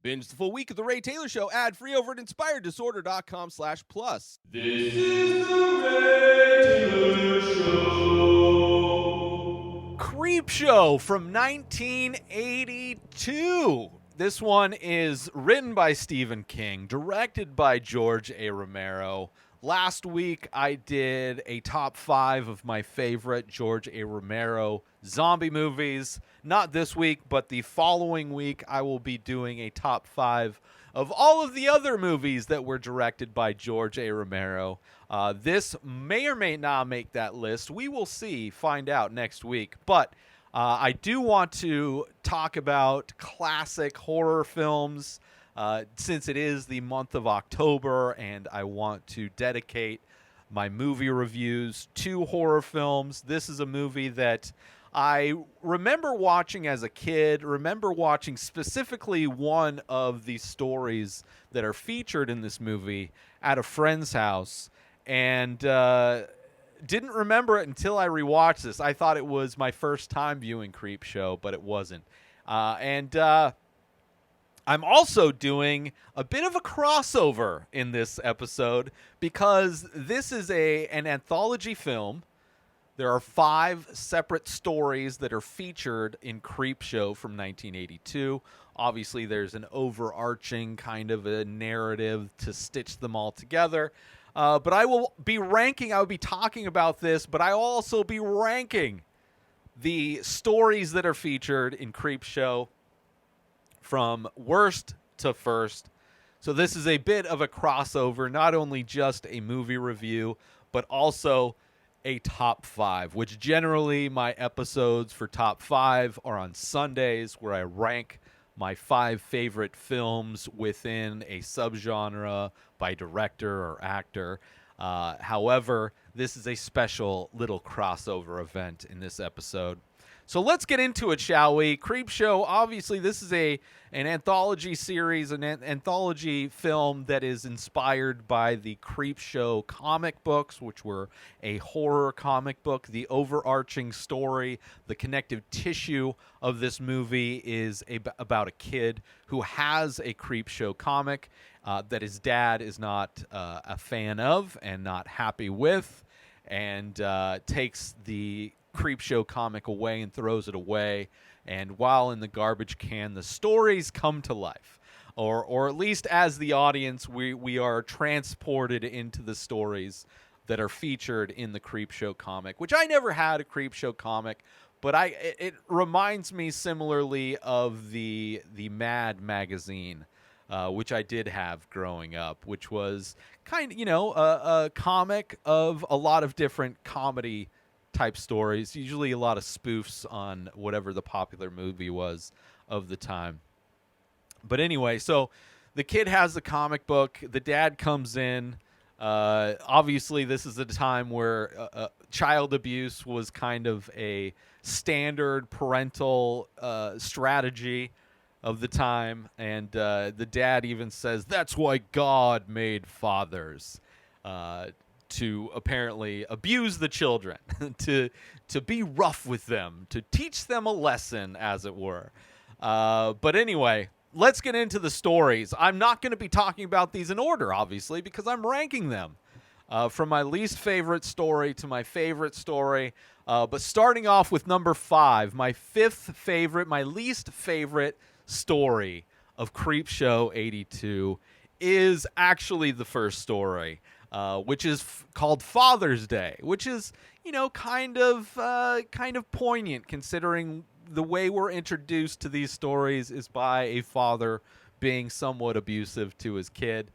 Binge the full week of The Ray Taylor Show ad-free over at inspireddisorder.com/plus. This is The Ray Taylor Show. Creepshow from 1982. This one is written by Stephen King, directed by George A. Romero. Last week, I did a top 5 of my favorite George A. Romero zombie movies. Not this week, but the following week, I will be doing a top 5 of all of the other movies that were directed by George A. Romero. This may or may not make that list. We will see, find out next week. But I do want to talk about classic horror films. Since it is the month of October and I want to dedicate my movie reviews to horror films, this is a movie that I remember watching as a kid, remember watching specifically one of the stories that are featured in this movie at a friend's house, and didn't remember it until I rewatched this. I thought it was my first time viewing Creepshow, but it wasn't. I'm also doing a bit of a crossover in this episode because this is an anthology film. There are 5 separate stories that are featured in Creepshow from 1982. Obviously, there's an overarching kind of a narrative to stitch them all together. But I will be talking about this, but I will also be ranking the stories that are featured in Creepshow from worst to first. So this is a bit of a crossover, not only just a movie review, but also a top 5, which generally my episodes for top 5 are on Sundays, where I rank my 5 favorite films within a subgenre by director or actor. However, this is a special little crossover event in this episode. So let's get into it, shall we? Creepshow, obviously, this is an anthology series, an anthology film that is inspired by the Creepshow comic books, which were a horror comic book. The overarching story, the connective tissue of this movie is about a kid who has a Creepshow comic that his dad is not a fan of and not happy with, and takes the Creepshow comic away and throws it away, and while in the garbage can, the stories come to life, or at least as the audience, we are transported into the stories that are featured in the Creepshow comic, which I never had a Creepshow comic, but it reminds me similarly of the Mad magazine, which I did have growing up, which was kind of, a comic of a lot of different comedy type stories, usually a lot of spoofs on whatever the popular movie was of the time. But anyway, so the kid has the comic book, the dad comes in. Obviously, this is a time where child abuse was kind of a standard parental strategy of the time, and the dad even says, "That's why God made fathers." To apparently abuse the children, to be rough with them, to teach them a lesson, as it were. But anyway, let's get into the stories. I'm not going to be talking about these in order, obviously, because I'm ranking them from my least favorite story to my favorite story. But starting off with number 5, my least favorite story of Creepshow 82 is actually the first story. Which is called Father's Day, which is, kind of poignant considering the way we're introduced to these stories is by a father being somewhat abusive to his kid.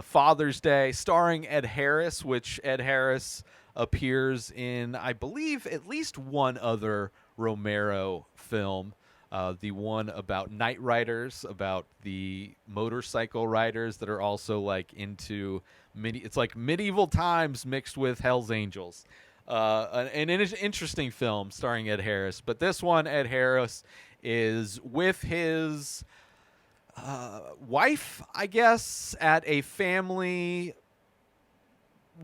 Father's Day, starring Ed Harris, which Ed Harris appears in, I believe, at least one other Romero film. The one about night riders, about the motorcycle riders that are also like into it's like medieval times mixed with Hell's Angels. An interesting film starring Ed Harris. But this one, Ed Harris is with his wife, I guess, at a family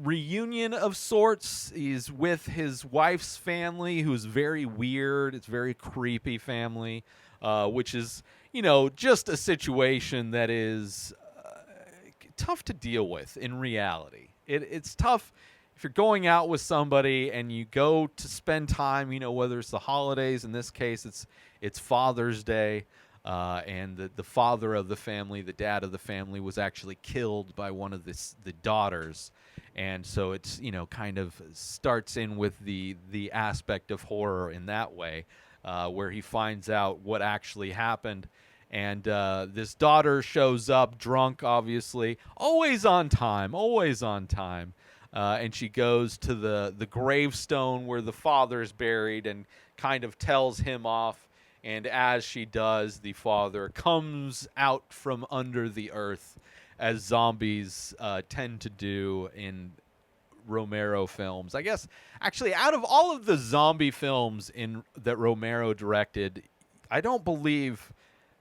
reunion of sorts. He's with his wife's family, who's very weird. It's very creepy family, which is, just a situation that is tough to deal with in reality. It's tough if you're going out with somebody and you go to spend time, whether it's the holidays. In this case, it's Father's Day, and the father of the family, the dad of the family, was actually killed by one of the daughters. And so it's, kind of starts in with the aspect of horror in that way, where he finds out what actually happened. And this daughter shows up drunk, obviously, always on time. And she goes to the gravestone where the father's buried and kind of tells him off. And as she does, the father comes out from under the earth, as zombies tend to do in Romero films. I guess, actually, out of all of the zombie films that Romero directed, I don't believe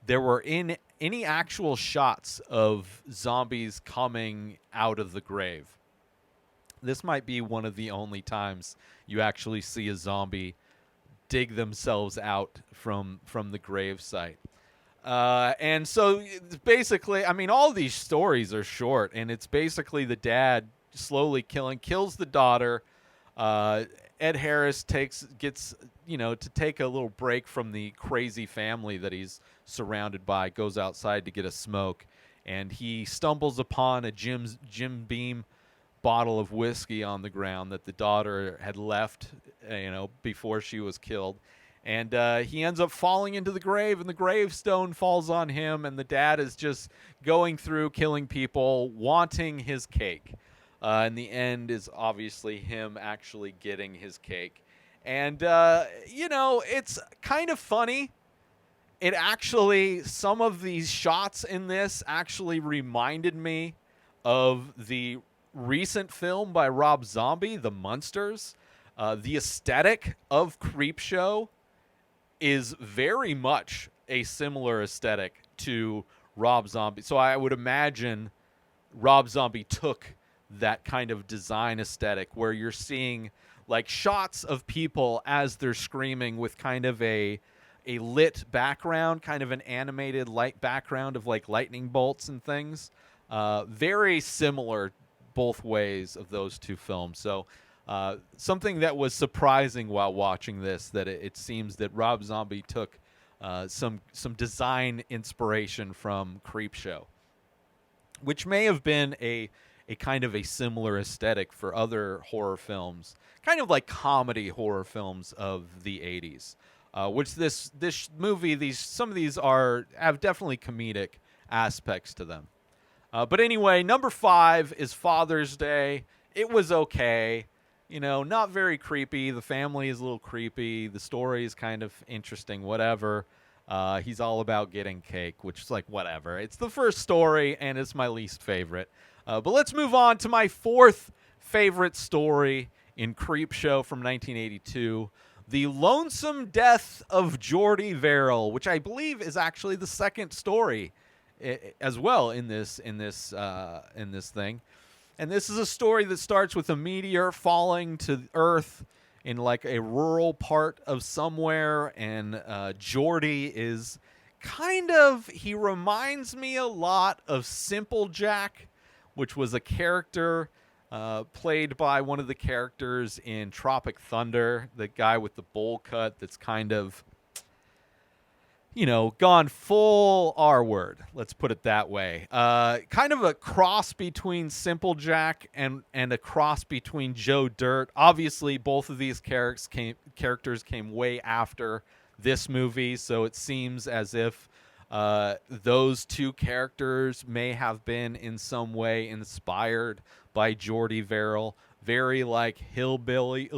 there were any actual shots of zombies coming out of the grave. This might be one of the only times you actually see a zombie dig themselves out from the grave site. And so basically, all these stories are short, and it's basically the dad slowly kills the daughter. Ed Harris gets to take a little break from the crazy family that he's surrounded by, goes outside to get a smoke, and he stumbles upon a Jim Beam bottle of whiskey on the ground that the daughter had left, before she was killed. And he ends up falling into the grave, and the gravestone falls on him, and the dad is just going through killing people, wanting his cake. And the end is obviously him actually getting his cake. And, it's kind of funny. It actually, some of these shots in this actually reminded me of the recent film by Rob Zombie, The Munsters. The aesthetic of Creepshow is very much a similar aesthetic to Rob Zombie. So I would imagine Rob Zombie took that kind of design aesthetic where you're seeing like shots of people as they're screaming with kind of a lit background, kind of an animated light background of like lightning bolts and things. Very similar both ways of those two films. So something that was surprising while watching this, that it seems that Rob Zombie took some design inspiration from Creepshow, which may have been a kind of a similar aesthetic for other horror films, kind of like comedy horror films of the 80s, which this movie, some of these have definitely comedic aspects to them. But anyway, number 5 is Father's Day. It was okay. Not very creepy. The family is a little creepy. The story is kind of interesting, whatever. He's all about getting cake, which is like, whatever. It's the first story, and it's my least favorite. But let's move on to my 4th favorite story in Creepshow from 1982, The Lonesome Death of Jordy Verrill, which I believe is actually the second story as well in this thing. And this is a story that starts with a meteor falling to Earth in like a rural part of somewhere, and Jordy is he reminds me a lot of Simple Jack, which was a character played by one of the characters in Tropic Thunder, the guy with the bowl cut that's kind of, gone full R-word. Let's put it that way. Kind of a cross between Simple Jack and a cross between Joe Dirt. Obviously, both of these characters came way after this movie, so it seems as if those two characters may have been in some way inspired by Jordy Verrill. Very like hillbilly,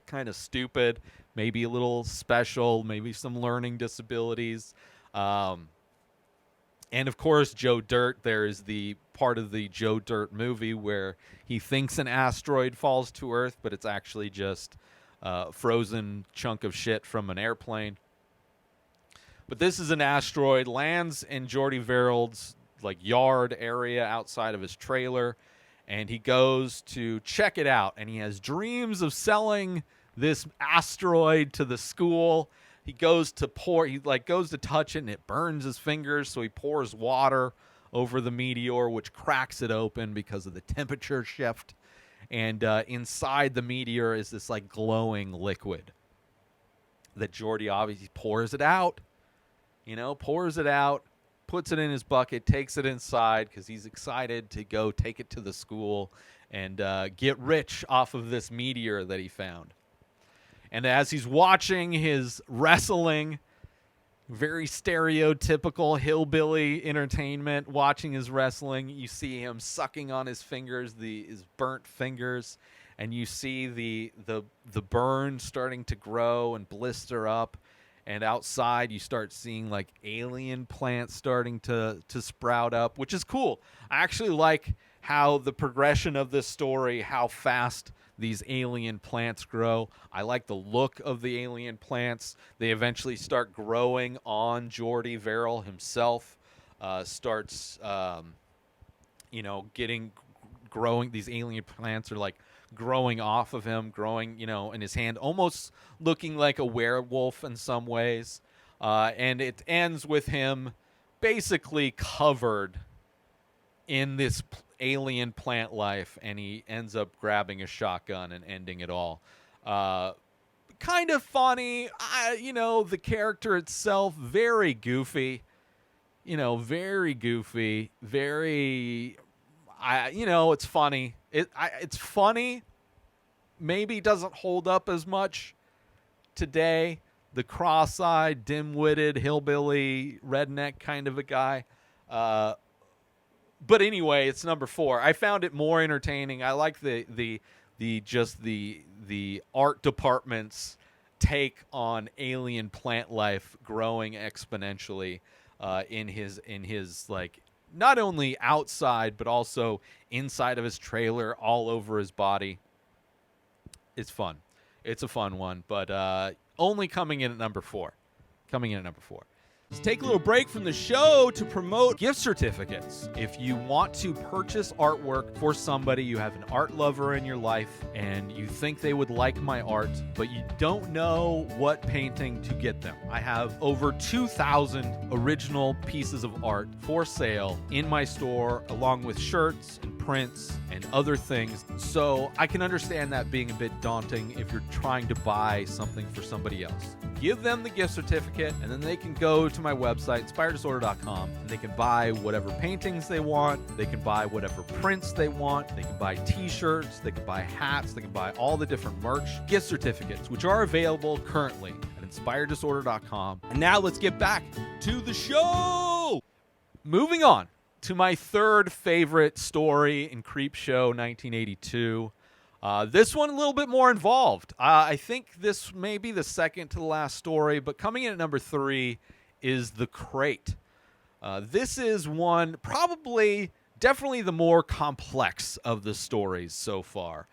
kind of stupid, maybe a little special, maybe some learning disabilities. And of course, Joe Dirt, there is the part of the Joe Dirt movie where he thinks an asteroid falls to Earth, but it's actually just a frozen chunk of shit from an airplane. But this is an asteroid, lands in Jordy Verrill's like yard area outside of his trailer, and he goes to check it out, and he has dreams of selling this asteroid to the school, he goes to touch it, and it burns his fingers, so he pours water over the meteor, which cracks it open because of the temperature shift. And inside the meteor is this like glowing liquid that Geordi obviously pours it out, puts it in his bucket, takes it inside because he's excited to go take it to the school and get rich off of this meteor that he found. And as he's watching his wrestling, very stereotypical hillbilly entertainment, watching his wrestling, you see him sucking on his fingers, his burnt fingers, and you see the burn starting to grow and blister up. And outside, you start seeing like alien plants starting to sprout up, which is cool. I actually like how the progression of this story, how fast these alien plants grow. I like the look of the alien plants. They eventually start growing on Geordi Verrill himself. Starts, growing. These alien plants are like growing off of him, growing, in his hand, almost looking like a werewolf in some ways. And it ends with him basically covered in this alien plant life, and he ends up grabbing a shotgun and ending it all. Kind of funny. The character itself, very goofy. Very goofy. Very... it's funny. It's funny. Maybe doesn't hold up as much today. The cross-eyed, dim-witted, hillbilly, redneck kind of a guy. But anyway, it's number 4. I found it more entertaining. I like the art department's take on alien plant life growing exponentially in his like, not only outside, but also inside of his trailer, all over his body. It's fun. It's a fun one, but only coming in at number 4. Let's take a little break from the show to promote gift certificates. If you want to purchase artwork for somebody, you have an art lover in your life, and you think they would like my art, but you don't know what painting to get them. I have over 2,000 original pieces of art for sale in my store, along with shirts and prints and other things. So I can understand that being a bit daunting if you're trying to buy something for somebody else. Give them the gift certificate, and then they can go to my website, inspireddisorder.com, and they can buy whatever paintings they want. They can buy whatever prints they want. They can buy t-shirts. They can buy hats. They can buy all the different merch, gift certificates, which are available currently at inspireddisorder.com. And now let's get back to the show. Moving on to my third favorite story in Creepshow 1982. This one a little bit more involved. I think this may be the second to the last story, but coming in at number 3 is The Crate. This is one, definitely the more complex of the stories so far.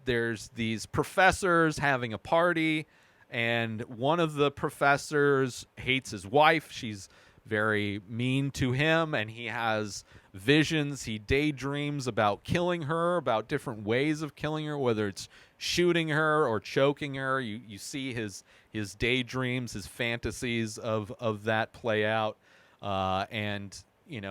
There's these professors having a party, and one of the professors hates his wife. She's very mean to him, and he has visions. He daydreams about killing her, about different ways of killing her, whether it's shooting her or choking her. You see his daydreams, his fantasies of that play out. And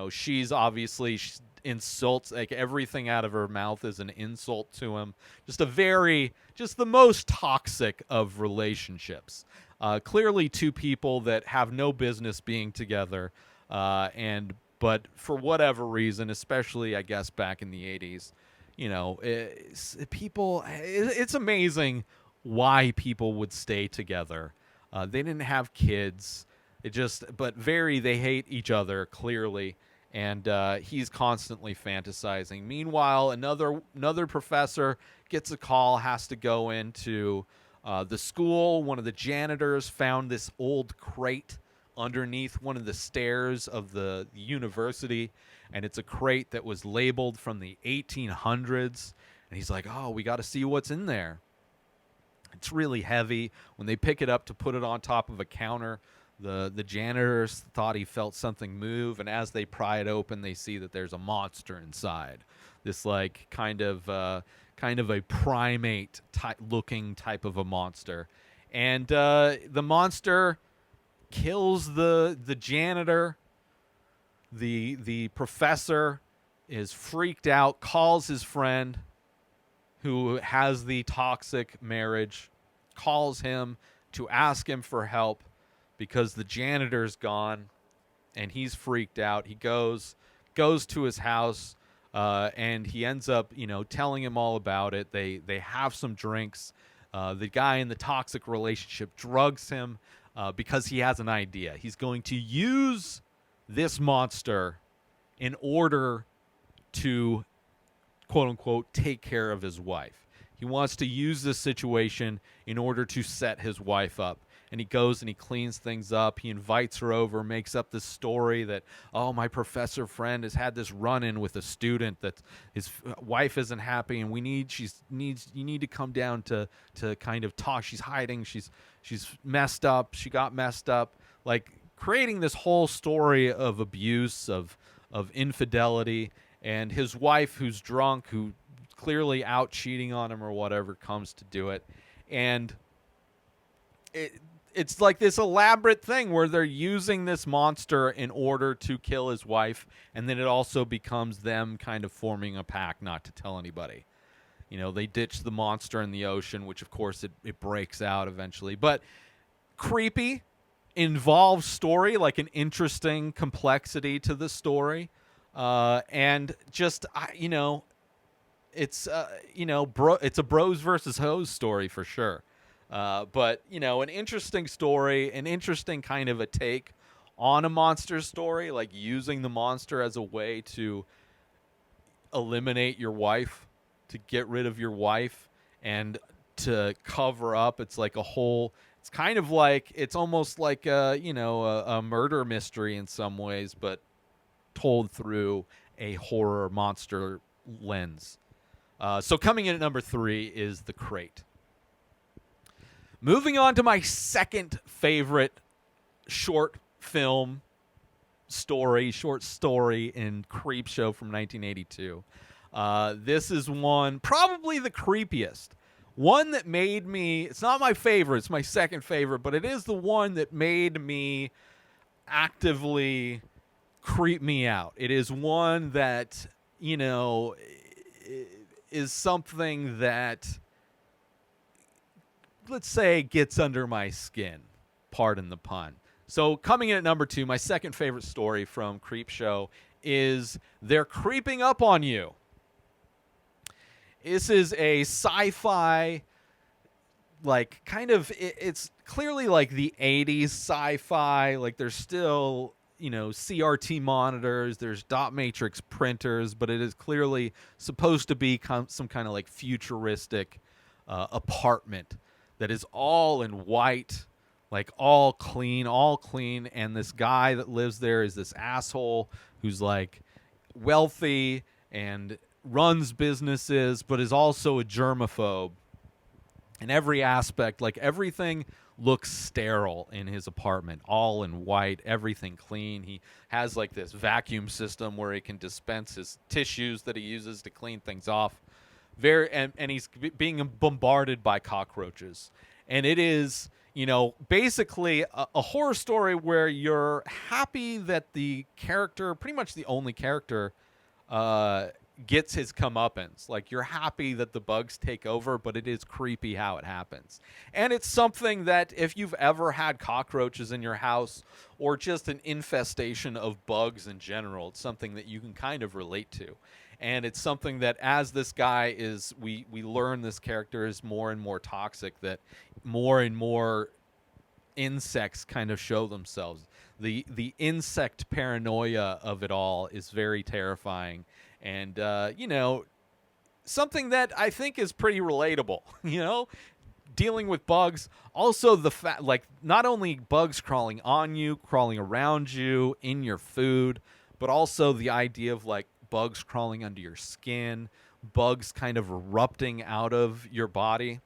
she's obviously insults, like everything out of her mouth is an insult to him. Just the most toxic of relationships. Clearly two people that have no business being together, but for whatever reason, especially I guess back in the 80s, it's amazing why people would stay together. They didn't have kids. They hate each other clearly, and he's constantly fantasizing. Meanwhile, another professor gets a call, has to go into the school. One of the janitors found this old crate underneath one of the stairs of the university, and it's a crate that was labeled from the 1800s. And he's like, "Oh, we got to see what's in there." It's really heavy. When they pick it up to put it on top of a counter, the janitors thought he felt something move, and as they pry it open, they see that there's a monster inside. This kind of a primate looking type of a monster. And the monster kills the janitor. The professor is freaked out, calls his friend who has the toxic marriage, calls him to ask him for help because the janitor's gone and he's freaked out. He goes to his house, and he ends up, telling him all about it. They have some drinks. The guy in the toxic relationship drugs him because he has an idea. He's going to use this monster in order to, quote unquote, take care of his wife. He wants to use this situation in order to set his wife up. And he goes and he cleans things up. He invites her over, makes up this story that, oh, my professor friend has had this run-in with a student that his wife isn't happy, and you need to come down to kind of talk. She's hiding. She's messed up. She got messed up. Like, creating this whole story of abuse, of infidelity, and his wife, who's drunk, who clearly out cheating on him or whatever, comes to do it. And it's like this elaborate thing where they're using this monster in order to kill his wife, and then it also becomes them kind of forming a pact not to tell anybody. They ditch the monster in the ocean, which of course it breaks out eventually. But creepy, involved story, like an interesting complexity to the story. And just, it's, it's a bros versus hoes story for sure. But, an interesting story, an interesting kind of a take on a monster story, like using the monster as a way to eliminate your wife, to get rid of your wife, and to cover up. It's like it's kind of like, it's almost like a murder mystery in some ways, but told through a horror monster lens. So coming in at number 3 is The Crate. Moving on to my second favorite short story in Creepshow from 1982. This is one, probably the creepiest. One that made me, it's not my favorite, it's my second favorite, but it is the one that made me actively creep me out. It is one that, is something that, let's say, gets under my skin. Pardon the pun. So coming in at number 2, my second favorite story from Creepshow is They're Creeping Up on You. This is a sci-fi, like, kind of, it's clearly like the 80s sci-fi. Like, there's still, CRT monitors, there's dot matrix printers, but it is clearly supposed to be some kind of like futuristic apartment that is all in white, like all clean, and this guy that lives there is this asshole who's like wealthy and runs businesses, but is also a germaphobe. In every aspect, like everything looks sterile in his apartment, all in white, everything clean. He has like this vacuum system where he can dispense his tissues that he uses to clean things off. And he's being bombarded by cockroaches. And it is, basically a horror story where you're happy that the character, pretty much the only character, gets his comeuppance. Like, you're happy that the bugs take over, but it is creepy how it happens. And it's something that if you've ever had cockroaches in your house or just an infestation of bugs in general, it's something that you can kind of relate to. And it's something that as this guy is, we learn this character is more and more toxic, that more and more insects kind of show themselves. The insect paranoia of it all is very terrifying. And, something that I think is pretty relatable, dealing with bugs. Also the fact, like, not only bugs crawling on you, crawling around you, in your food, but also the idea of like bugs crawling under your skin, bugs kind of erupting out of your body.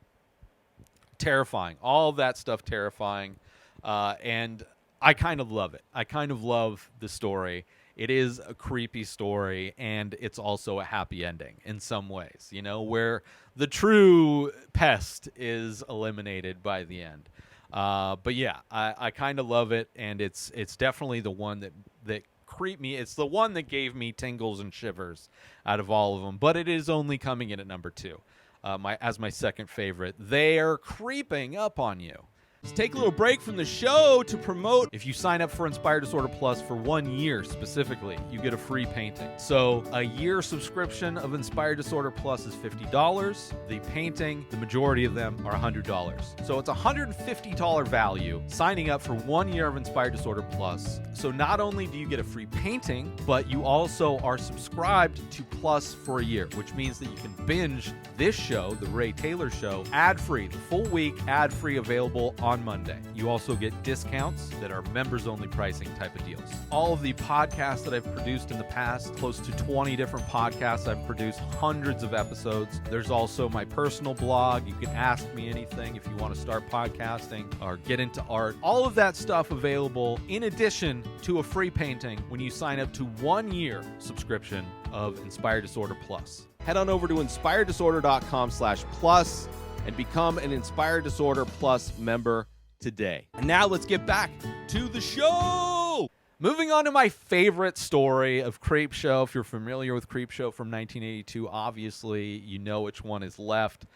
Terrifying. All of that stuff terrifying. And I kind of love it. I kind of love the story. it is a creepy story, and it's also a happy ending in some ways, where the true pest is eliminated by the end. But yeah, I kind of love it, and it's definitely the one that creeped me. It's the one that gave me tingles and shivers out of all of them, but it is only coming in at number 2, as my second favorite. They're creeping up on you. Let's take a little break from the show to promote. If you sign up for Inspired Disorder Plus for 1 year specifically, you get a free painting. So a year subscription of Inspired Disorder Plus is $50. The painting, the majority of them are $100. So it's a $150 value signing up for 1 year of Inspired Disorder Plus. So not only do you get a free painting, but you also are subscribed to Plus for a year, which means that you can binge this show, The Ray Taylor Show, ad-free, the full week, ad-free, available on Monday. You also get discounts that are members-only pricing type of deals. All of the podcasts that I've produced in the past, close to 20 different podcasts I've produced, hundreds of episodes. There's also my personal blog. You can ask me anything if you want to start podcasting or get into art. All of that stuff available in addition to a free painting when you sign up to 1 year subscription of Inspired Disorder Plus. Head on over to inspireddisorder.com/plus and become an Inspired Disorder Plus member today. And now let's get back to the show. Moving on to my favorite story of Creepshow. If you're familiar with Creepshow from 1982, obviously you know which one is left.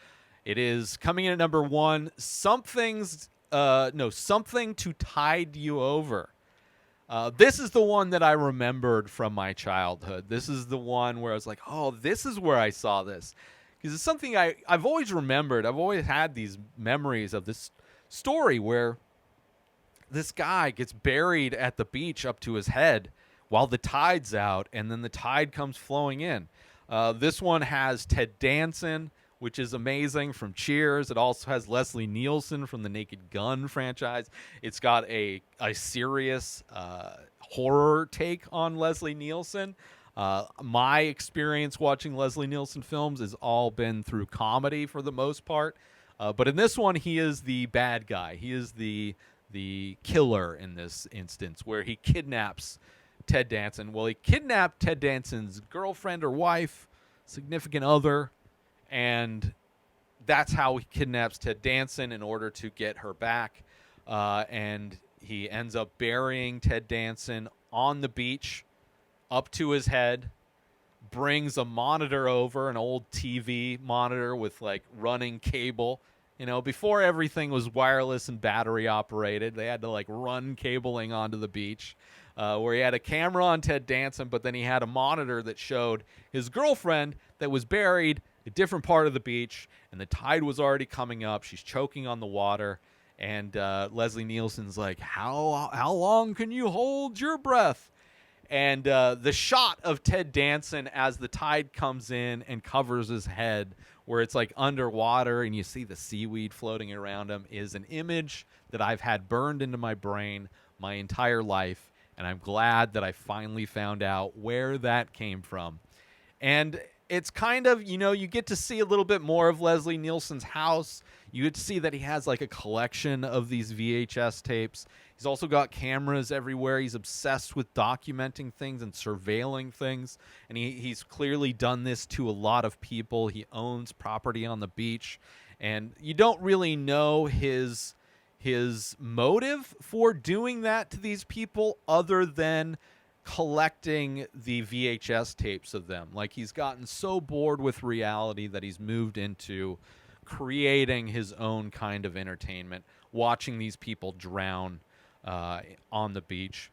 It is coming in at number 1, Something to Tide You Over. This is the one that I remembered from my childhood. This is the one where I was like, oh, this is where I saw this. Because it's something I've always remembered. I've always had these memories of this story where this guy gets buried at the beach up to his head while the tide's out, and then the tide comes flowing in. This one has Ted Danson, which is amazing, from Cheers. It also has Leslie Nielsen from the Naked Gun franchise. It's got a serious horror take on Leslie Nielsen. My experience watching Leslie Nielsen films has all been through comedy for the most part. But in this one, he is the bad guy. He is the killer in this instance, where he kidnaps Ted Danson. Well, he kidnapped Ted Danson's girlfriend or wife, significant other, and that's how he kidnaps Ted Danson in order to get her back. And he ends up burying Ted Danson on the beach up to his head, brings a monitor over, an old TV monitor with like running cable. Before everything was wireless and battery operated, they had to like run cabling onto the beach, where he had a camera on Ted Danson, but then he had a monitor that showed his girlfriend that was buried a different part of the beach, and the tide was already coming up. She's choking on the water, and Leslie Nielsen's like, how long can you hold your breath? And the shot of Ted Danson as the tide comes in and covers his head, where it's like underwater and you see the seaweed floating around him, is an image that I've had burned into my brain my entire life. And I'm glad that I finally found out where that came from. And it's kind of, you get to see a little bit more of Leslie Nielsen's house. You get to see that he has like a collection of these VHS tapes. He's also got cameras everywhere. He's obsessed with documenting things and surveilling things. And he's clearly done this to a lot of people. He owns property on the beach. And you don't really know his motive for doing that to these people other than collecting the VHS tapes of them. Like, he's gotten so bored with reality that he's moved into creating his own kind of entertainment, watching these people drown on the beach.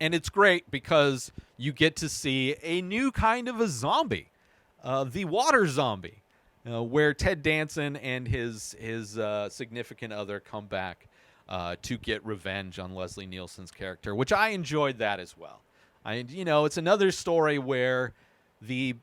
And it's great because you get to see a new kind of a zombie, the water zombie, where Ted Danson and his significant other come back to get revenge on Leslie Nielsen's character, which I enjoyed that as well. It's another story where the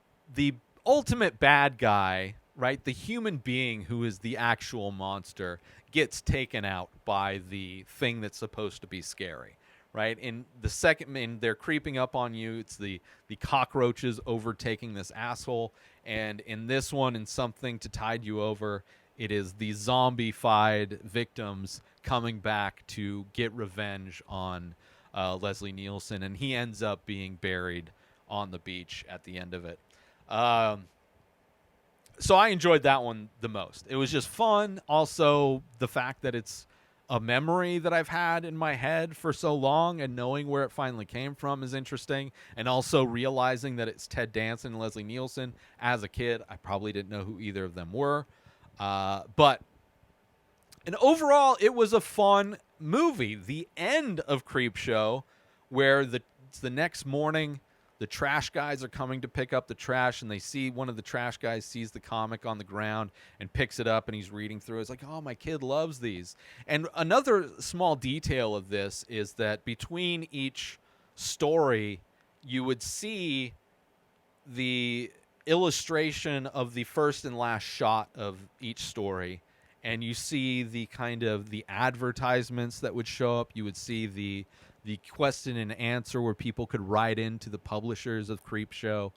ultimate bad guy, right, the human being who is the actual monster, gets taken out by the thing that's supposed to be scary, right? In the second, they're creeping up on you. It's the cockroaches overtaking this asshole. And in this one, in Something to Tide You Over, it is the zombified victims coming back to get revenge on Leslie Nielsen, and he ends up being buried on the beach at the end of it. So I enjoyed that one the most. It was just fun. Also, the fact that it's a memory that I've had in my head for so long, and knowing where it finally came from is interesting. And also realizing that it's Ted Danson and Leslie Nielsen. As a kid, I probably didn't know who either of them were. But overall, it was a fun movie. The end of Creepshow, where it's the next morning, the trash guys are coming to pick up the trash, and they see one of the trash guys sees the comic on the ground and picks it up, and he's reading through it. It's like, oh, my kid loves these. And another small detail of this is that between each story, you would see the illustration of the first and last shot of each story, and you see the kind of the advertisements that would show up. You would see the question and answer where people could write into the publishers of Creepshow,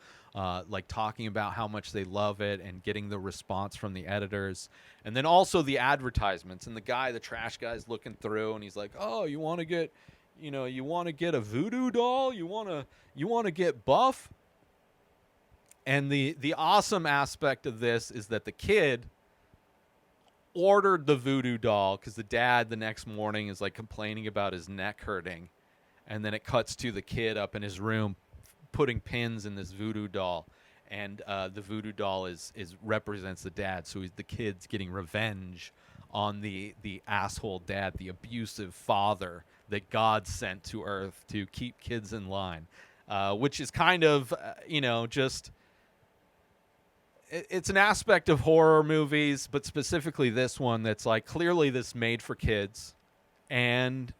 like talking about how much they love it and getting the response from the editors. And then also the advertisements, and the trash guy's looking through, and he's like, oh, you want to get a voodoo doll? You want to get buff? And the awesome aspect of this is that the kid ordered the voodoo doll because the dad the next morning is like complaining about his neck hurting. And then it cuts to the kid up in his room putting pins in this voodoo doll. And the voodoo doll represents the dad. So the kid's getting revenge on the asshole dad, the abusive father that God sent to Earth to keep kids in line. Which is kind of, just... It's an aspect of horror movies, but specifically this one that's like clearly this made for kids. And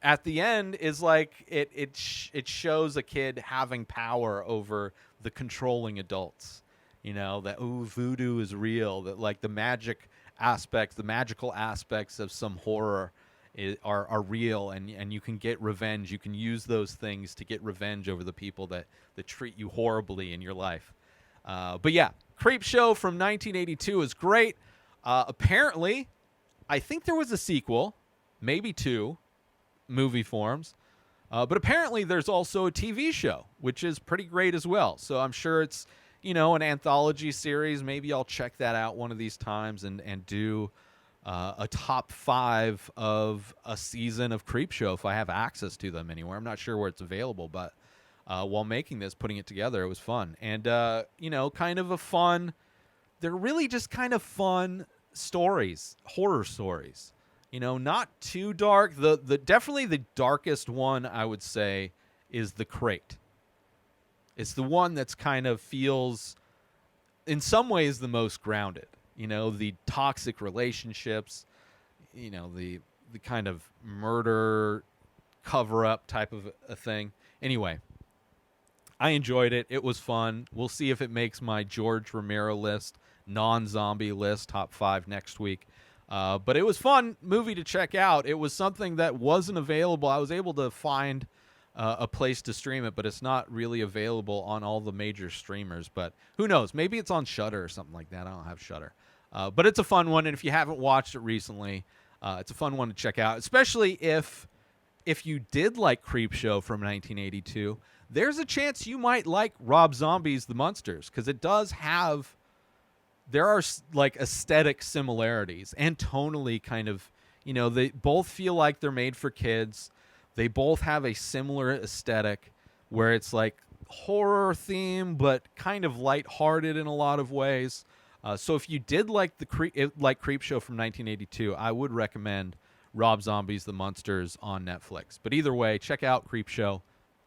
at the end is like it shows a kid having power over the controlling adults. That voodoo is real, that like the magical aspects of some horror are real, and you can get revenge. You can use those things to get revenge over the people that treat you horribly in your life. But yeah, Creepshow from 1982 is great. Apparently, I think there was a sequel, maybe two, movie forms. But apparently there's also a TV show, which is pretty great as well. So I'm sure it's, an anthology series. Maybe I'll check that out one of these times and do a top 5 of a season of Creepshow if I have access to them anywhere. I'm not sure where it's available, but while making this, putting it together, it was fun. And, kind of a fun, they're really just kind of fun stories, horror stories. Not too dark. The definitely the darkest one, I would say, is The Crate. It's the one that's kind of feels, in some ways, the most grounded. The toxic relationships, the kind of murder cover-up type of a thing. Anyway, I enjoyed it. It was fun. We'll see if it makes my George Romero list, non-zombie list, top 5 next week. But it was fun movie to check out. It was something that wasn't available. I was able to find a place to stream it, but it's not really available on all the major streamers. But who knows? Maybe it's on Shudder or something like that. I don't have Shudder. But it's a fun one, and if you haven't watched it recently, it's a fun one to check out, especially if you did like Creepshow from 1982. There's a chance you might like Rob Zombie's The Munsters, because it does have... There are like aesthetic similarities and tonally kind of, they both feel like they're made for kids. They both have a similar aesthetic where it's like horror theme, but kind of lighthearted in a lot of ways. So if you did like Creepshow from 1982, I would recommend Rob Zombie's The Munsters on Netflix. But either way, check out Creepshow.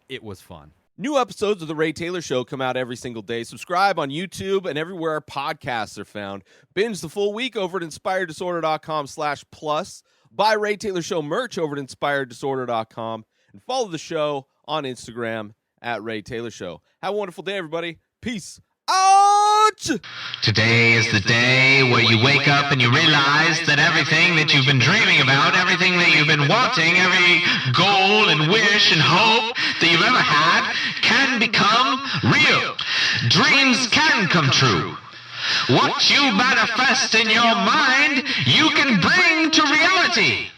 It was fun. New episodes of The Ray Taylor Show come out every single day. Subscribe on YouTube and everywhere our podcasts are found. Binge the full week over at InspiredDisorder.com/plus. Buy Ray Taylor Show merch over at InspiredDisorder.com. And follow the show on Instagram at Ray Taylor Show. Have a wonderful day, everybody. Peace out! Today is the day where you wake up and you realize that everything that you've been dreaming about, everything that you've been wanting, every goal and wish and hope that you've ever had can become real. Dreams can come true. What you manifest in your mind, you can bring to reality.